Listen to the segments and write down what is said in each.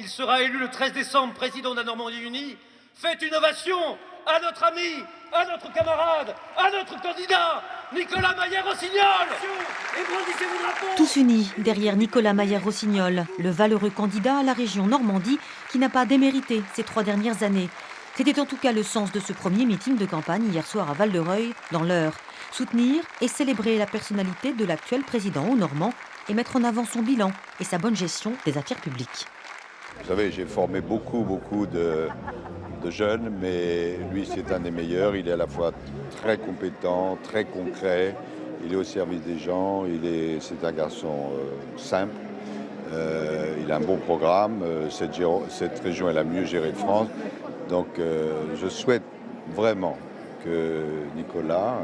Il sera élu le 13 décembre président de la Normandie unie. Faites une ovation à notre ami, à notre camarade, à notre candidat, Nicolas Maillère-Rossignol. Et brandissez vos drapeaux. Tous unis derrière Nicolas Maillère-Rossignol, le valeureux candidat à la région Normandie qui n'a pas démérité ces 3 dernières années. C'était en tout cas le sens de ce premier meeting de campagne hier soir à Val-de-Reuil, dans l'Eure. Soutenir et célébrer la personnalité de l'actuel président haut-normand et mettre en avant son bilan et sa bonne gestion des affaires publiques. Vous savez, j'ai formé beaucoup de jeunes, mais lui, c'est un des meilleurs. Il est à la fois très compétent, très concret. Il est au service des gens. C'est un garçon simple. Il a un bon programme. Cette région est la mieux gérée de France. Donc, je souhaite vraiment que Nicolas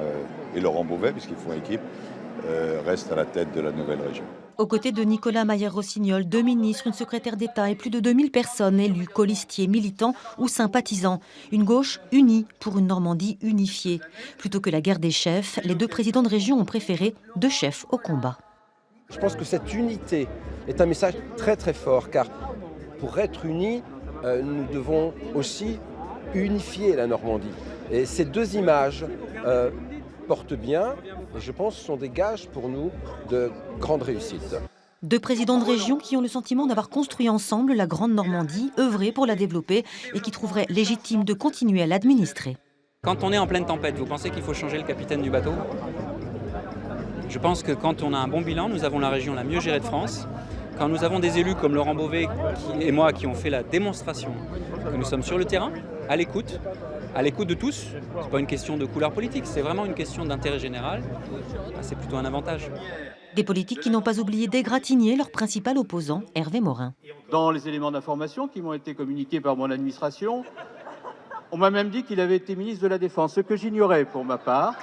et Laurent Beauvais, puisqu'ils font équipe, restent à la tête de la nouvelle région. Aux côtés de Nicolas Maillère-Rossignol, 2 ministres, une secrétaire d'État et plus de 2000 personnes élues, colistiers, militants ou sympathisants. Une gauche unie pour une Normandie unifiée. Plutôt que la guerre des chefs, les 2 présidents de région ont préféré 2 chefs au combat. Je pense que cette unité est un message très très fort, car pour être unis, nous devons aussi unifier la Normandie. Et ces 2 images portent bien, et je pense sont des gages pour nous de grande réussite. 2 présidents de région qui ont le sentiment d'avoir construit ensemble la Grande Normandie, œuvré pour la développer et qui trouveraient légitime de continuer à l'administrer. Quand on est en pleine tempête, vous pensez qu'il faut changer le capitaine du bateau? Je pense que quand on a un bon bilan, nous avons la région la mieux gérée de France. Quand nous avons des élus comme Laurent Beauvais et moi qui ont fait la démonstration que nous sommes sur le terrain, à l'écoute de tous, c'est pas une question de couleur politique, c'est vraiment une question d'intérêt général, c'est plutôt un avantage. Des politiques qui n'ont pas oublié d'égratigner leur principal opposant, Hervé Morin. Dans les éléments d'information qui m'ont été communiqués par mon administration, on m'a même dit qu'il avait été ministre de la Défense, ce que j'ignorais pour ma part.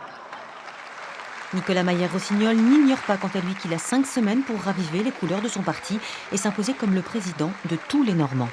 Nicolas Maillère-Rossignol n'ignore pas quant à lui qu'il a 5 semaines pour raviver les couleurs de son parti et s'imposer comme le président de tous les Normands.